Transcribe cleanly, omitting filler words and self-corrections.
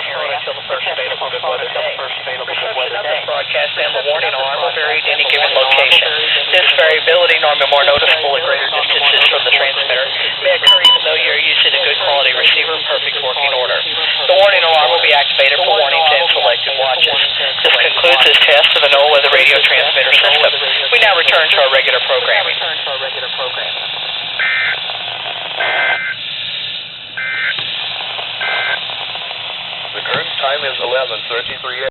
area until the first available good weather day. Reception of this broadcast and the warning alarm will vary at any given location. This variability, normally more noticeable at greater distances from the transmitter, may occur even though you are using a good quality receiver in perfect working order. The warning alarm will be activated for warnings and selected watches. This concludes this test of the NOAA weather radio transmitter system. We now return to our regular programming. The current time is 11:33 a.m.